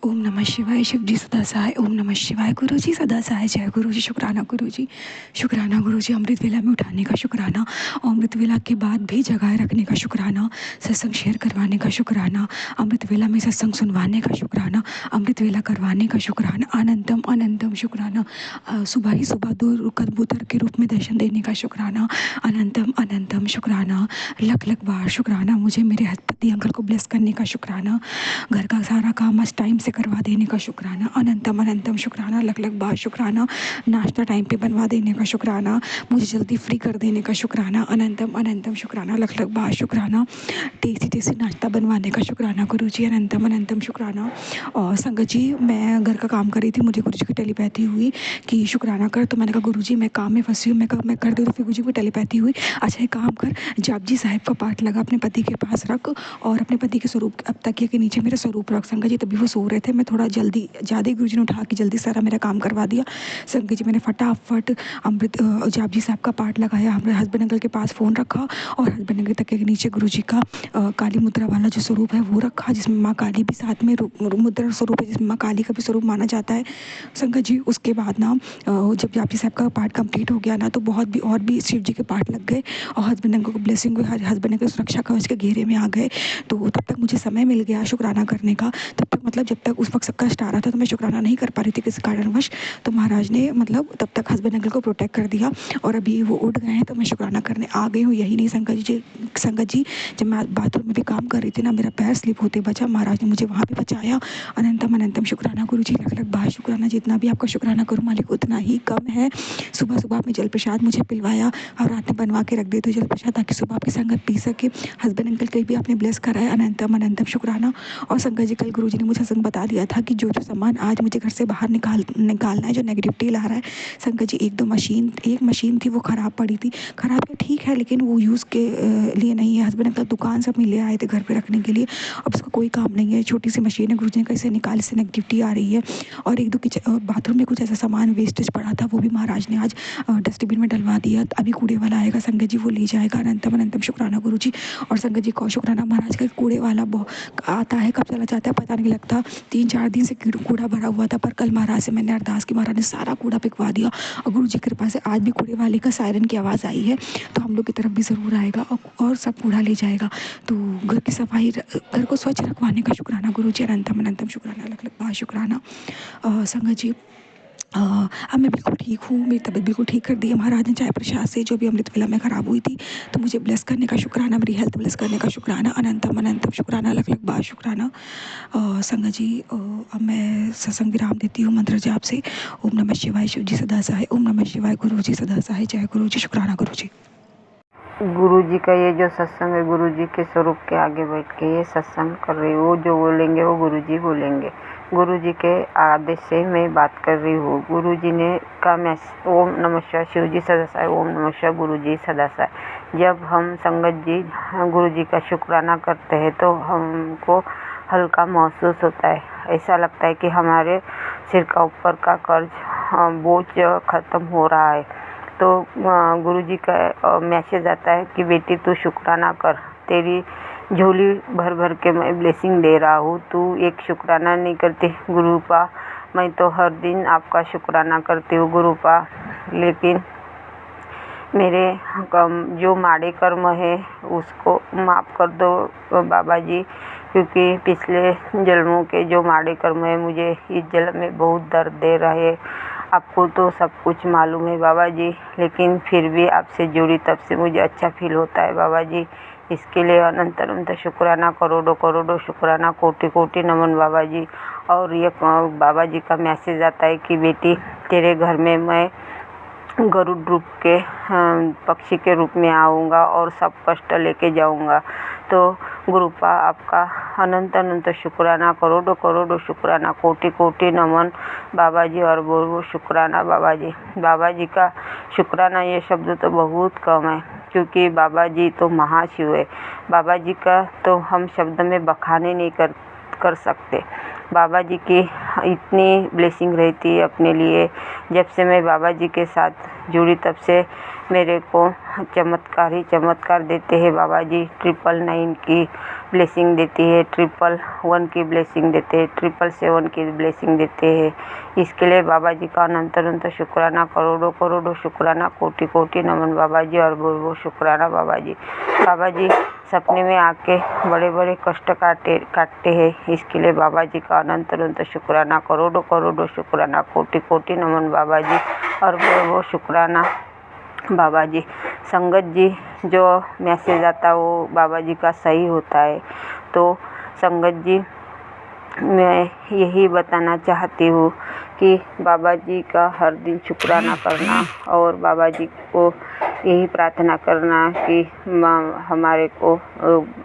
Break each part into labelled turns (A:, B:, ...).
A: ओम नमः शिवाय। शिव जी सदा सहाय। ओम नमः शिवाय। गुरु जी सदा सहाय। जय गुरु जी। शुक्राना गुरु जी। शुक्राना गुरु जी। अमृत वेला में उठाने का शुक्राना, अमृत वेला के बाद भी जगाए रखने का शुक्राना, सत्संग शेयर करवाने का शुक्राना, अमृत वेला में सत्संग सुनवाने का शुक्राना, अमृत वेला करवाने का शुक्राना, अनंतम अनंतम शुक्राना, सुबह ही सुबह दो कबूतर के रूप में दर्शन देने का शुक्राना, अनंतम अनंतम शुक्राना, लख लख बार शुक्राना, मुझे मेरे पति अंकल को ब्लेस करने का शुक्राना, घर का सारा काम आज टाइम से करवा देने का शुक्राना, अनंतम अनंतम शुक्राना, लख लख बार शुक्राना, नाश्ता टाइम पे बनवा देने का शुक्राना, मुझे जल्दी फ्री कर देने का शुक्राना, अनंतम अनंतम शुक्राना, लख लख बार शुक्राना, टेस्टी टेस्टी नाश्ता बनवाने का शुक्राना गुरु जी, अनंतम अनंतम शुक्राना। और संगत जी, मैं घर का काम कर रही थी, मुझे गुरु जी की टेलीपैथी हुई कि शुक्राना कर, तो मैंने कहा गुरु जी मैं काम में फंसी हूँ, मैं कर दूँ, तो फिर गुरु जी की टेलीपैथी हुई, अच्छा एक काम कर, जापजी साहिब का पाठ लगा अपने पति के पास रख और अपने पति के स्वरूप अब तकिए के नीचे मेरा स्वरूप रख। संगत जी तभी वो सो रहे थे, मैं थोड़ा जल्दी ज़्यादा ही गुरु जी ने उठा के जल्दी सारा मेरा काम करवा दिया। संगत जी मैंने फटाफट अमृत जापजी साहब का पाठ लगाया, हमारे हस्बैंड अंकल के पास फ़ोन रखा और हस्बैंड अंकल तकिए के नीचे गुरु जी का काली मुद्रा वाला जो स्वरूप है वो रखा, जिसमें माँ काली भी साथ में मुद्रा स्वरूप है, जिसमें माँ काली का भी स्वरूप माना जाता है। संगत जी उसके बाद ना जब जापजी साहब का पाठ कंप्लीट हो गया ना, तो बहुत भी और भी शिव जी के पाठ लग गए और हस्बैंड अंकल को ब्लेसिंग हुई, हस्बैंड अंकल सुरक्षा कवच के घेरे में आ गए। तो तब तक मुझे समय मिल गया शुक्राना करने का, तब तक मतलब जब तक उस वक्त सबका कष्ट आ रहा था तो मैं शुक्राना नहीं कर पा रही थी किसी कारणवश, तो महाराज ने मतलब तब तक हस्बैंड अंकल को प्रोटेक्ट कर दिया और अभी वो उठ गए हैं तो मैं शुक्राना करने आ गई हूँ। यही नहीं संगत जी जब मैं बाथरूम में भी काम कर रही थी ना, मेरा पैर स्लिप होते बचा, महाराज ने मुझे वहाँ भी बचाया। अनंतम अनंतम शुक्राना गुरु जी, लख लख बार शुक्राना, जितना भी आपका शुक्राना करूँ मालिक उतना ही कम है। सुबह सुबह आपने जल प्रसाद मुझे पिलवाया और रात में बनवा के रख दे तो जल प्रसाद, ताकि सुबह आपकी संगत पी सके। हस्बैंड अंकल के भी आपने ब्लेस कराया, अनंतम अनंतम शुक्राना। और संगत जी कल गुरु जी ने मुझे संग बता दिया था कि जो जो सामान आज मुझे घर से बाहर निकालना है, जो नेगेटिविटी ला रहा है, संगत जी एक मशीन थी वो ख़राब पड़ी थी, ख़राब तो ठीक है लेकिन वो यूज़ के लिए नहीं है। हस्बैंड अंकल दुकान से अपनी ले आए थे घर पे रखने के लिए, अब उसका कोई काम नहीं है, छोटी सी मशीन है, गुरु जी ने कैसे निकाल, इससे नेगेटिविटी आ रही है। और एक दो किचन बाथरूम में कुछ ऐसा सामान वेस्टेज पड़ा था, वो भी महाराज ने आज डस्टबिन में डलवा दिया, अभी कूड़े वाला आएगा संगत जी वो ले जाएगा। अनंतम अनंतम शुक्राना गुरु जी। और संगत जी को शुक्राना, महाराज का कूड़े वाला आता है कब चला जाता है पता नहीं लगता, 3-4 दिन से कूड़ा भरा हुआ था, पर कल महाराज से मैंने अरदास की, महाराज ने सारा कूड़ा पिकवा दिया और गुरु जी की कृपा से आज भी कूड़े वाले का सायरन की आवाज़ आई है, तो हम लोग की तरफ भी ज़रूर आएगा और सब कूड़ा ले जाएगा। तो घर की सफाई, घर को स्वच्छ रखवाने का शुक्राना गुरु जी, अनंतम अनंतम शुक्राना, लख लख बार शुक्राना। संगत जी अब मैं बिल्कुल ठीक हूँ, मेरी तबीयत बिल्कुल ठीक कर दी है महाराज ने चाय प्रसाद से, जो भी अमृत वेला में ख़राब हुई थी तो मुझे ब्लेस करने का शुक्राना, मेरी हेल्थ ब्लेस करने का शुक्राना, अनंतम अनंतम शुक्राना, लख लख बार शुक्राना। संगत जी अब मैं सत्संग विराम देती हूँ मंत्र जाप से। ओम नमः शिवाय। शिव जी सदा सहाय। ओम नमः शिवाय। गुरु जी सदा सहाय। जय गुरु जी। शुक्राना गुरु जी।
B: गुरु जी का ये जो सत्संग है, गुरु जी के स्वरूप के आगे बैठ के ये सत्संग कर रही हूँ, वो जो बोलेंगे वो गुरु जी बोलेंगे, गुरु जी के आदेश से मैं बात कर रही हूँ। गुरु जी ने का मैसेज, ओम नमः शिवाय, शिव जी सदा सहाय, ओम नमः शिवाय, गुरु जी सदा सहाय। जब हम संगत जी गुरु जी का शुक्राना करते हैं तो हमको हल्का महसूस होता है, ऐसा लगता है कि हमारे सिर का ऊपर का कर्ज बोझ ख़त्म हो रहा है। तो गुरु जी का मैसेज आता है कि बेटी तू शुक्राना कर, तेरी झोली भर भर के मैं ब्लेसिंग दे रहा हूँ, तू एक शुक्राना नहीं करती गुरुपा, मैं तो हर दिन आपका शुक्राना करती हूँ गुरुपा, लेकिन मेरे जो माड़े कर्म है उसको माफ़ कर दो बाबा जी, क्योंकि पिछले जन्मों के जो माड़े कर्म है मुझे इस जन्म में बहुत दर्द दे रहे। आपको तो सब कुछ मालूम है बाबा जी, लेकिन फिर भी आपसे जुड़ी तब से मुझे अच्छा फील होता है बाबा जी। इसके लिए अनंत अनंत शुक्राना, करोड़ों करोड़ों शुक्राना, कोटि कोटि नमन बाबा जी। और ये बाबा जी का मैसेज आता है कि बेटी तेरे घर में मैं गरुड़ रूप के पक्षी के रूप में आऊँगा और सब कष्ट लेके जाऊँगा। तो गुरुपा आपका अनंत अनंत शुक्राना, करोड़ों करोड़ों शुक्राना, कोटि कोटि नमन बाबा जी, और बहुत शुक्राना बाबा जी। बाबा जी का शुक्राना ये शब्द तो बहुत कम है, क्योंकि बाबा जी तो महाशिव है। बाबा जी का तो हम शब्द में बखाने नहीं कर सकते। बाबा जी की इतनी ब्लेसिंग रहती है अपने लिए। जब से मैं बाबा जी के साथ जुड़ी तब से मेरे को चमत्कार ही चमत्कार देते हैं बाबा जी। 999 की ब्लेसिंग देती है, 111 की ब्लेसिंग देते हैं, 777 की ब्लेसिंग देते हैं। इसके लिए बाबा जी का अनंत अनंत शुक्राना, करोड़ों करोड़ों शुक्राना, कोटि कोटि नमन बाबा जी और बहुत बहुत शुक्राना बाबा जी। बाबा जी सपने में आके बड़े बड़े कष्ट काटते हैं। इसके लिए बाबा जी का अनंत अनंत शुक्राना, करोड़ों करोड़ों शुक्राना, कोटि कोटि नमन बाबा जी और बहुत बहुत शुक्राना बाबा जी। संगत जी जो मैसेज आता वो बाबा जी का सही होता है। तो संगत जी मैं यही बताना चाहती हूँ कि बाबा जी का हर दिन शुक्राना करना और बाबा जी को यही प्रार्थना करना कि हमारे को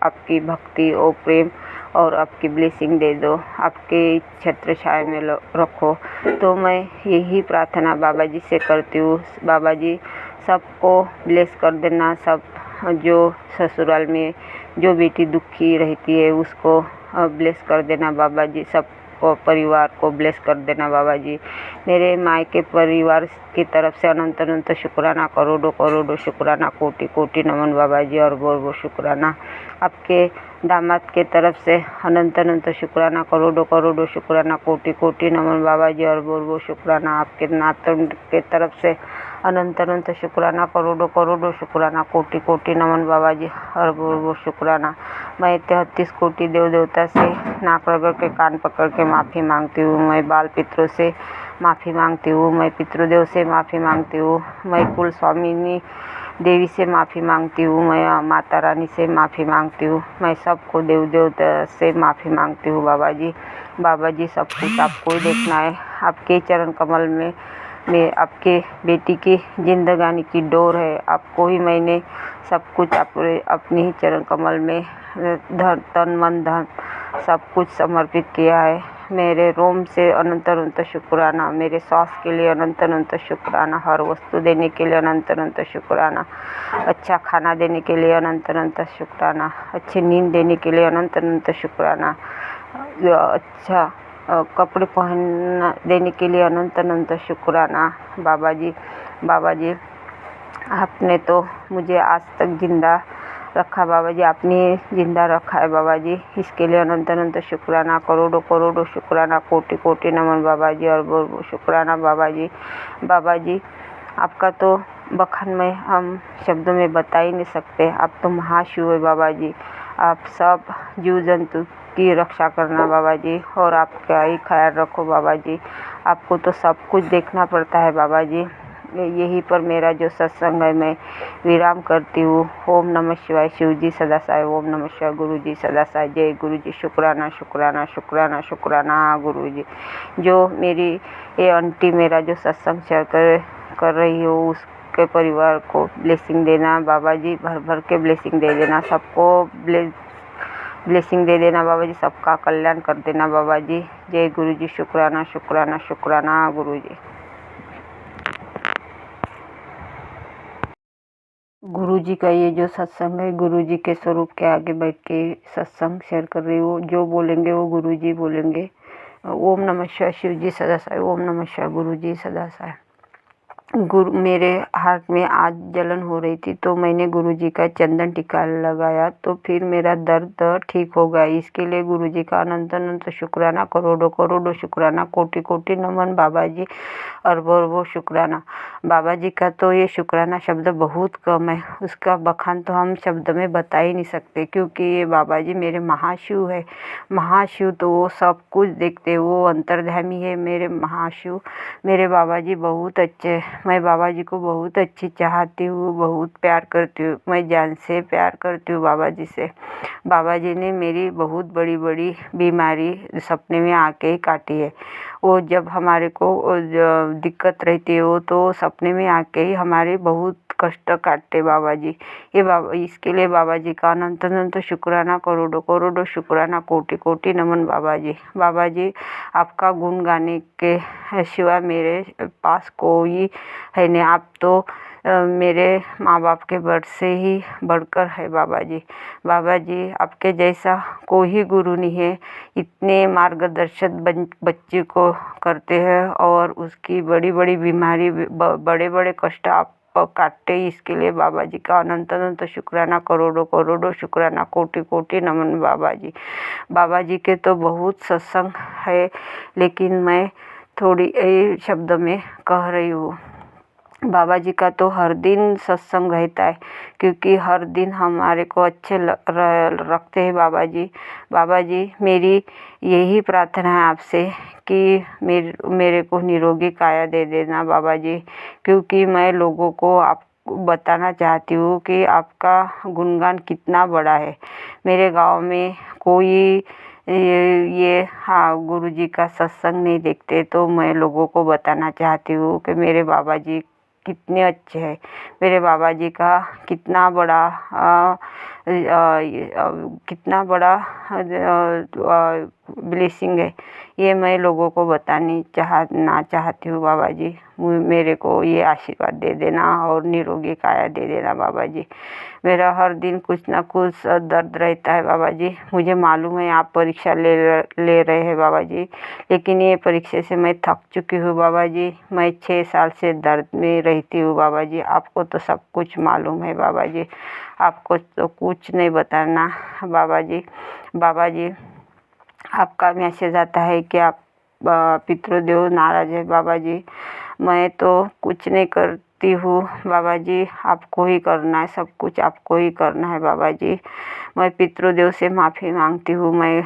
B: आपकी भक्ति और प्रेम और आपकी ब्लेसिंग दे दो, आपके छत्र छाया में रखो। तो मैं यही प्रार्थना बाबा जी से करती हूँ। बाबा जी सबको ब्लेस कर देना। सब जो ससुराल में जो बेटी दुखी रहती है उसको ब्लेस कर देना बाबा जी। सब परिवार को ब्लेस कर देना बाबा जी। मेरे मायके परिवार की तरफ से अनंत अनंत शुक्राना, करोड़ों करोड़ों शुक्राना, कोटि कोटि नमन बाबा जी और बहुत बहुत शुक्राना। आपके दामाद के तरफ से अनंत अनंत शुक्राना, करोड़ों करोड़ों शुक्राना, कोटि कोटि नमन बाबा जी और बहुत बहुत शुक्राना। आपके नातन के तरफ से अनंत अनंत शुक्राना, करोड़ों करोड़ों शुक्राना, कोटि कोटि नमन बाबा जी और बहुत बहुत शुक्राना। मैं 33 कोटि देव देवता से नाक रगड़ के कान पकड़ के माफ़ी मांगती हूँ। मैं बाल पितरों से माफ़ी मांगती हूँ। मैं पितृदेव से माफ़ी मांगती हूँ। मैं कुल स्वामिनी देवी से माफ़ी मांगती हूँ। मैं माता रानी से माफ़ी मांगती हूँ। मैं सबको देव देवता से माफ़ी मांगती हूँ बाबा जी। बाबा जी सब कुछ आपको ही देखना है। आपके चरण कमल में आपके बेटी की जिंदगानी की डोर है। आपको ही मैंने सब कुछ अपने ही चरण कमल में धन तन मन धन सब कुछ समर्पित किया है। मेरे रोम से अनंत अनंत शुक्राना, मेरे श्वास के लिए अनंत अनंत शुक्राना, हर वस्तु देने के लिए अनंत अनंत शुक्राना, अच्छा खाना देने के लिए अनंत अनंत शुक्राना, अच्छी नींद देने के लिए अनंत अनंत शुक्राना, अच्छा कपड़े पहन देने के लिए अनंत अनंत शुक्राना बाबा जी। बाबा जी आपने तो मुझे आज तक जिंदा रखा बाबा जी, आपने जिंदा रखा है बाबा जी। इसके लिए अनंत अनंत शुक्राना, करोड़ों करोड़ों शुक्राना, कोटि कोटि नमन बाबा जी और बहुत बहुत शुक्राना बाबा जी। बाबा जी आपका तो बखान में हम शब्दों में बता ही नहीं सकते। आप तो महाशिव है बाबा जी। आप सब जीव जंतु की रक्षा करना बाबा जी और आपका ही ख्याल रखो बाबा जी। आपको तो सब कुछ देखना पड़ता है बाबा जी। यहीं पर मेरा जो सत्संग है मैं विराम करती हूँ। ओम नमः शिवाय। शिव जी सदा साय। ओम नमः शिवाय। गुरु जी सदा साय। जय गुरु जी। शुक्राना शुक्राना शुक्राना शुक्राना गुरु जी। जो मेरी ये आंटी मेरा जो सत्संग शेयर कर रही हो उसके परिवार को ब्लेसिंग देना बाबा जी, भर भर के ब्लेसिंग दे देना। सबको ब्लेसिंग दे देना बाबा जी। सबका कल्याण कर देना बाबा जी। जय गुरु जी। शुक्राना शुक्राना शुक्राना गुरु जी। गुरु जी का ये जो सत्संग है, गुरु जी के स्वरूप के आगे बैठ के सत्संग शेयर कर रही हूँ। जो बोलेंगे वो गुरु जी बोलेंगे। ओम नमः शिवाय। शिव जी सदा साय। ओम नमः शिवाय। गुरु जी सदा साय। गुरु मेरे हाथ में आज जलन हो रही थी तो मैंने गुरु जी का चंदन टीका लगाया तो फिर मेरा दर्द ठीक हो गया। इसके लिए गुरु जी का अनंत अनंत शुक्राना, करोड़ों करोड़ों शुक्राना, कोटि कोटि नमन बाबा जी और बहुत बहुत शुक्राना। बाबा जी का तो ये शुक्राना शब्द बहुत कम है। उसका बखान तो हम शब्द में बता ही नहीं सकते क्योंकि ये बाबा जी मेरे महाशिव है। महाशिव तो वो सब कुछ देखते, वो अंतर्ध्यामी है मेरे महाशिव। मेरे बाबा जी बहुत अच्छे। मैं बाबा जी को बहुत अच्छी चाहती हूँ, बहुत प्यार करती हूँ। मैं जान से प्यार करती हूँ बाबा जी से। बाबा जी ने मेरी बहुत बड़ी बड़ी बीमारी सपने में आके ही काटी है। वो जब हमारे को दिक्कत रहती है वो तो सपने में आके ही हमारे बहुत कष्ट काटते बाबा जी। ये बाबा इसके लिए बाबा जी का अनंत अनंत शुक्राना, करोड़ों करोड़ों शुक्राना, कोटि कोटि नमन बाबा जी। बाबा जी आपका गुण गाने के सिवा मेरे पास कोई है नहीं। आप तो मेरे माँ बाप के वर्ड से ही बढ़कर है बाबा जी। बाबा जी आपके जैसा कोई गुरु नहीं है, इतने मार्गदर्शन बच्चे को करते हैं और उसकी बड़ी बड़ी बीमारी बड़े बड़े कष्ट आप काटते, इसके लिए बाबा जी का अनंत अनंत शुक्राना, करोड़ों करोड़ों शुक्राना, कोटि कोटि नमन बाबा जी। बाबा जी के तो बहुत सत्संग है, लेकिन मैं थोड़ी शब्द में कह रही हूँ। बाबा जी का तो हर दिन सत्संग रहता है, क्योंकि हर दिन हमारे को अच्छे रखते हैं बाबा जी। बाबा जी मेरी यही प्रार्थना है आपसे कि मेरे को निरोगी काया दे देना बाबा जी, क्योंकि मैं लोगों को आपको बताना चाहती हूँ कि आपका गुणगान कितना बड़ा है। मेरे गांव में कोई हाँ गुरु जी का सत्संग नहीं देखते, तो मैं लोगों को बताना चाहती हूँ कि मेरे बाबा जी कितने अच्छे हैं, मेरे बाबा जी का कितना बड़ा ब्लेसिंग है, ये मैं लोगों को चाहना चाहती हूँ बाबा जी। मेरे को ये आशीर्वाद दे देना और निरोगी काया दे देना बाबा जी। मेरा हर दिन कुछ ना कुछ दर्द रहता है बाबा जी, मुझे मालूम है आप परीक्षा ले रहे हैं बाबा जी, लेकिन ये परीक्षा से मैं थक चुकी हूँ बाबा जी। मैं 6 साल से दर्द में रहती हूँ बाबा जी, आपको तो सब कुछ मालूम है बाबा जी, आपको तो कुछ नहीं बताना बाबा जी। बाबा जी आपका मैसेज आता है कि आप पितृदेव नाराज़ है बाबा जी। मैं तो कुछ नहीं करती हूँ बाबा जी, आपको ही करना है, सब कुछ आपको ही करना है बाबा जी। मैं पितृदेव से माफ़ी मांगती हूँ, मैं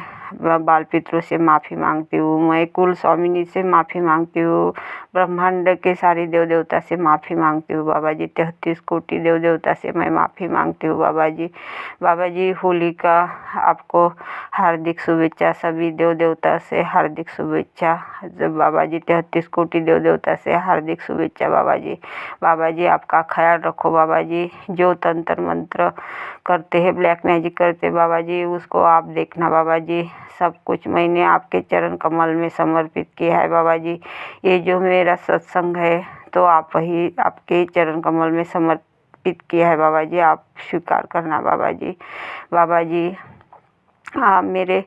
B: बाल पितरों से माफ़ी मांगती हूँ, मैं कुल स्वामिनी से माफ़ी मांगती हूँ, ब्रह्मांड के सारे देव देवता से माफ़ी मांगती हूँ बाबा जी। 33 कोटि देव देवता से मैं माफ़ी मांगती हूँ बाबा जी। बाबा जी होली का आपको हार्दिक शुभेच्छा, सभी देव देवता से हार्दिक शुभेच्छा बाबा जी। 33 कोटि देव देवता से हार्दिक शुभेच्छा बाबा जी। बाबा जी आपका ख्याल रखो बाबा जी, जो तंत्र मंत्र करते हैं, ब्लैक मैजिक करते बाबा जी, उसको आप देखना बाबा जी। सब कुछ मैंने आपके चरण कमल में समर्पित किया है बाबा जी। ये जो मेरा सत्संग है तो आप ही आपके चरण कमल में समर्पित किया है बाबा जी, आप स्वीकार करना बाबा जी। बाबा जी आप मेरे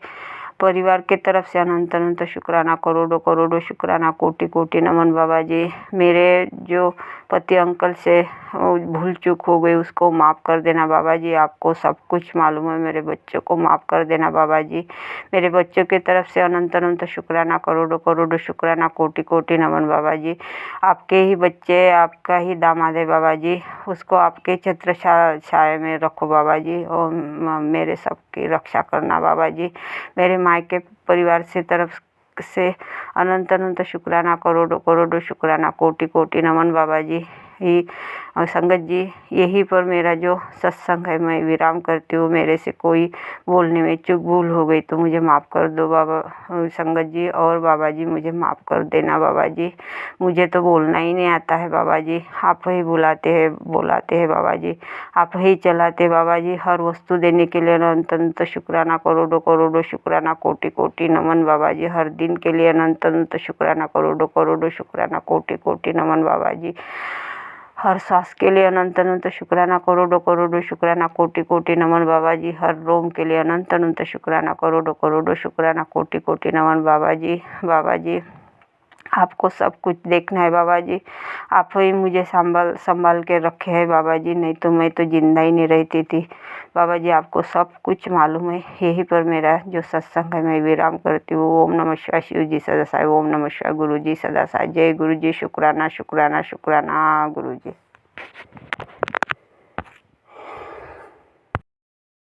B: परिवार के तरफ से अनंत अनंत शुक्राना, करोड़ों करोड़ों शुक्राना, कोटि कोटि नमन बाबा जी। मेरे जो पति अंकल से भूल चूक हो गई उसको माफ़ कर देना बाबा जी, आपको सब कुछ मालूम है, मेरे बच्चों को माफ़ कर देना बाबा जी। मेरे बच्चों की तरफ से अनंत अनंत शुक्राना, करोड़ों करोड़ों शुक्राना, कोटि कोटि नमन बाबा जी। आपके ही बच्चे, आपका ही दामाद है बाबा जी, उसको आपके छत्र छाया में रखो बाबा जी, और मेरे सबकी रक्षा करना बाबा जी। मेरे मायके परिवार से तरफ से अनंत अनंत शुक्राना, करोड़ों करोड़ों शुक्राना, कोटि कोटि नमन बाबा जी। ही संगत जी यहीं पर मेरा जो सत्संग है मैं विराम करती हूँ। मेरे से कोई बोलने में चूक भूल हो गई तो मुझे माफ़ कर दो बाबा संगत जी, और बाबा जी मुझे माफ़ कर देना बाबा जी। मुझे तो बोलना ही नहीं आता है बाबा जी, आप ही बुलाते हैं बाबा जी, आप ही चलाते बाबा जी। हर वस्तु देने के लिए अनंत अनंत शुक्राना, करोड़ों करोड़ों शुक्राना, कोटि कोटि नमन बाबा जी। हर दिन के लिए अनंत अनंत शुक्राना, करोड़ों करोड़ों शुक्राना, कोटि कोटि नमन बाबा जी। हर सांस के लिए अनंत अनंत शुक्राना, करोड़ों करोड़ों शुक्राना, कोटि कोटि नमन बाबा जी। हर रोम के लिए अनंत अनंत शुक्राना, करोड़ों करोड़ों शुक्राना, कोटि कोटि नमन बाबा जी। बाबा जी आपको सब कुछ देखना है बाबा जी, आप ही मुझे संभाल के रखे हैं बाबा जी, नहीं तो मैं तो जिंदा ही नहीं रहती थी बाबा जी। आपको सब कुछ मालूम है। यहीं पर मेरा जो सत्संग है मैं विराम करती हूँ। ओम नमः शिवाय, शिव जी सदा साई। ओम नमः शिवाय, गुरु जी सदा साई। जय गुरु जी। शुक्राना शुक्राना शुक्राना गुरु जी।